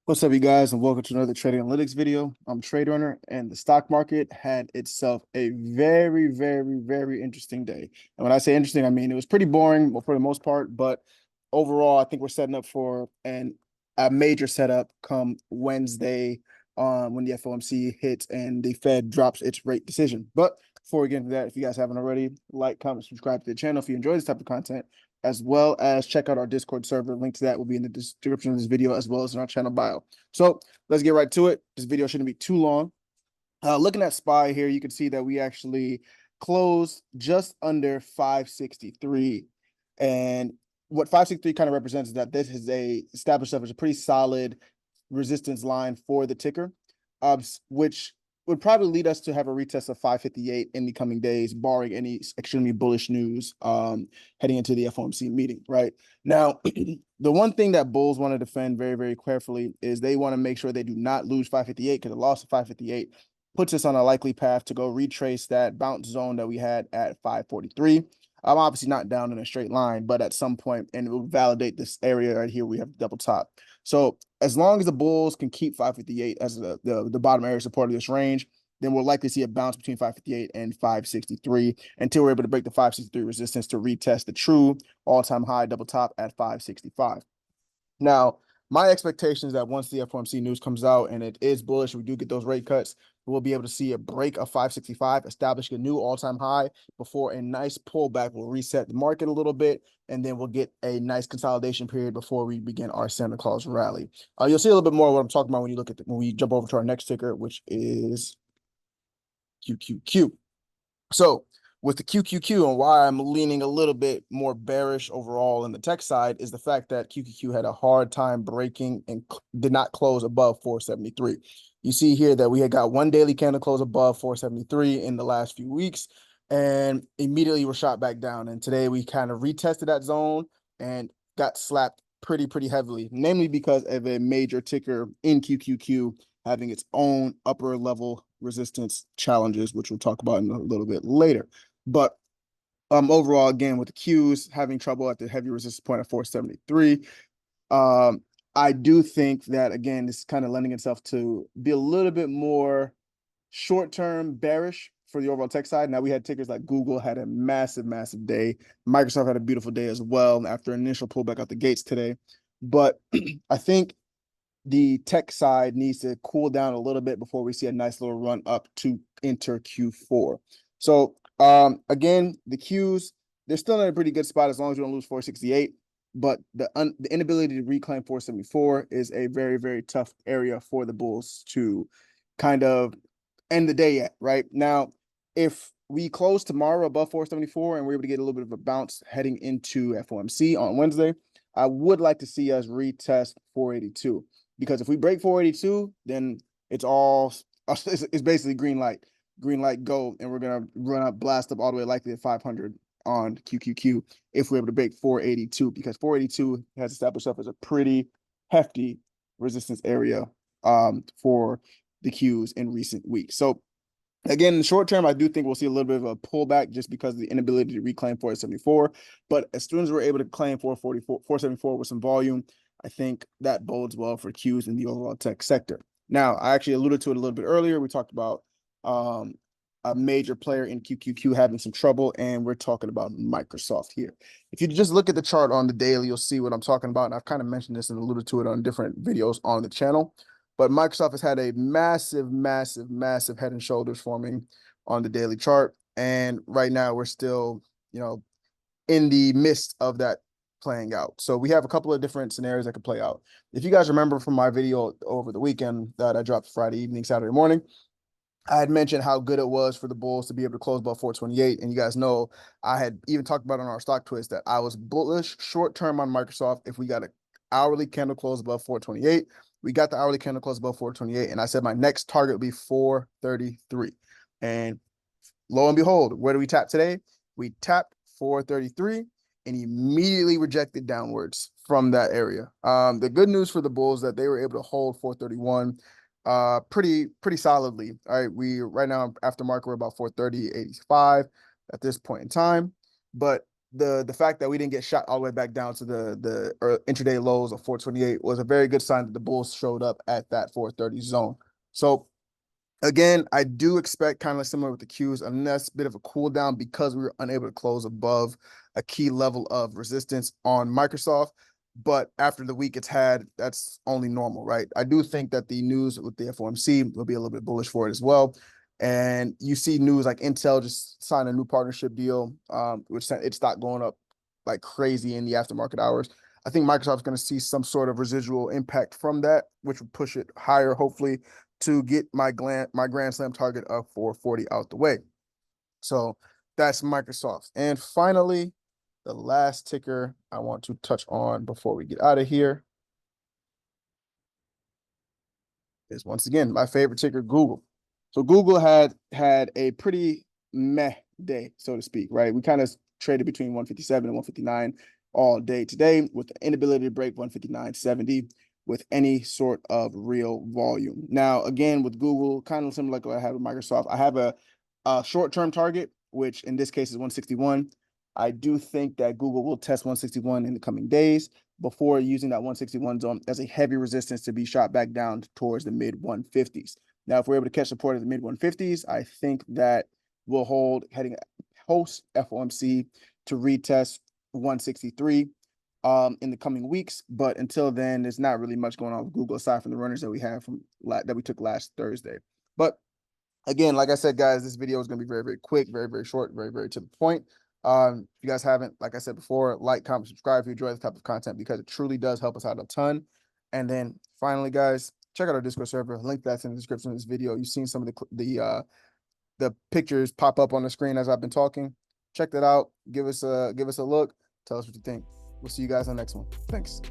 What's up, you guys, and welcome to another trading analytics video. I'm Trade Runner, and the stock market had itself a very interesting day. And when I say interesting, I mean it was pretty boring for the most part, but overall, I think we're setting up for a major setup come Wednesday when the FOMC hits and the Fed drops its rate decision. But before we get into that, if you guys haven't already, like, comment, subscribe to the channel if you enjoy this type of content, as well as check out our Discord server. Link to that will be in the description of this video, as well as in our channel bio. So let's get right to it. This video shouldn't be too long. Looking at SPY here, you can see that we actually closed just under 563. And what 563 kind of represents is that this is established up as a pretty solid resistance line for the ticker, which would probably lead us to have a retest of 558 in the coming days, barring any extremely bullish news heading into the FOMC meeting. Right now, the one thing that bulls want to defend very carefully is they want to make sure they do not lose 558, because the loss of 558 puts us on a likely path to go retrace that bounce zone that we had at 543. I'm obviously not down in a straight line, but at some point, and it will validate this area right here. We have double top. So as long as the bulls can keep 558 as the bottom area support of this range, then we'll likely see a bounce between 558 and 563 until we're able to break the 563 resistance to retest the true all-time high double top at 565. Now, my expectation is that once the FOMC news comes out and it is bullish, we do get those rate cuts, we'll be able to see a break of 565, establishing a new all-time high before a nice pullback will reset the market a little bit, and then we'll get a nice consolidation period before we begin our Santa Claus rally. You'll see a little bit more of what I'm talking about when you look at when we jump over to our next ticker, which is QQQ. So with the QQQ, and why I'm leaning a little bit more bearish overall in the tech side, is the fact that QQQ had a hard time breaking and did not close above 473. You see here that we had got one daily candle close above 473 in the last few weeks, and immediately were shot back down. And today we kind of retested that zone and got slapped pretty heavily, namely because of a major ticker in QQQ having its own upper level resistance challenges, which we'll talk about in a little bit later. But overall, again, with the Qs having trouble at the heavy resistance point at 473, I do think that, again, this is kind of lending itself to be a little bit more short-term bearish for the overall tech side. Now, we had tickers like Google had a massive day. Microsoft had a beautiful day as well after an initial pullback out the gates today. But I think the tech side needs to cool down a little bit before we see a nice little run up to enter Q4. So again, the Qs, they're still in a pretty good spot as long as you don't lose 468. But the inability to reclaim 474 is a very tough area for the bulls to kind of end the day at. Right now, if we close tomorrow above 474 and we're able to get a little bit of a bounce heading into FOMC on Wednesday, I would like to see us retest 482. Because if we break 482, then it's basically green light go, and we're gonna blast up all the way likely at 500 on QQQ if we're able to break 482, because 482 has established itself as a pretty hefty resistance area for the Qs in recent weeks. So again, in the short term, I do think we'll see a little bit of a pullback just because of the inability to reclaim 474. But as soon as we're able to claim 474 with some volume, I think that bodes well for Qs in the overall tech sector. Now, I actually alluded to it a little bit earlier. We talked about a major player in QQQ having some trouble, and we're talking about Microsoft here. If you just look at the chart on the daily, you'll see what I'm talking about. And I've kind of mentioned this and alluded to it on different videos on the channel. But Microsoft has had a massive head and shoulders forming on the daily chart. And right now we're still, in the midst of that playing out. So we have a couple of different scenarios that could play out. If you guys remember from my video over the weekend that I dropped Friday evening, Saturday morning, I had mentioned how good it was for the bulls to be able to close above 428. And you guys know I had even talked about on our stock twist that I was bullish short-term on Microsoft if we got an hourly candle close above 428. We got the hourly candle close above 428. And I said my next target would be 433. And lo and behold, where do we tap today? We tapped 433 and immediately rejected downwards from that area. The good news for the bulls that they were able to hold 431 pretty solidly. All right, we right now after market we're about 430.85 at this point in time. But the fact that we didn't get shot all the way back down to the intraday lows of 428 was a very good sign that the bulls showed up at that 430 zone. So again, I do expect kind of similar with the Qs, a nice bit of a cool down because we were unable to close above a key level of resistance on Microsoft. But after the week it's had, that's only normal, right? I do think that the news with the FOMC will be a little bit bullish for it as well. And you see news like Intel just signed a new partnership deal, which sent its stock going up like crazy in the aftermarket hours. I think Microsoft's going to see some sort of residual impact from that, which will push it higher, hopefully, to get my Grand Slam target of 440 out the way. So that's Microsoft. And finally, the last ticker I want to touch on before we get out of here is once again my favorite ticker, Google. So Google had a pretty meh day, so to speak, right? We kind of traded between 157 and 159 all day today with the inability to break 159.70 with any sort of real volume. Now, again, with Google, kind of similar like what I have with Microsoft, I have a short-term target, which in this case is 161. I do think that Google will test 161 in the coming days before using that 161 zone as a heavy resistance to be shot back down towards the mid 150s. Now, if we're able to catch support at the mid 150s, I think that we'll hold heading post FOMC to retest 163 in the coming weeks. But until then, there's not really much going on with Google aside from the runners that we have from that we took last Thursday. But again, like I said, guys, this video is going to be very, very quick, very, very short, very, very to the point. If you guys haven't, like I said before, like, comment, subscribe if you enjoy this type of content because it truly does help us out a ton. And then finally, guys, check out our Discord server. Link that's in the description of this video. You've seen some of the pictures pop up on the screen as I've been talking. Check that out. Give us a look. Tell us what you think. We'll see you guys on the next one. Thanks.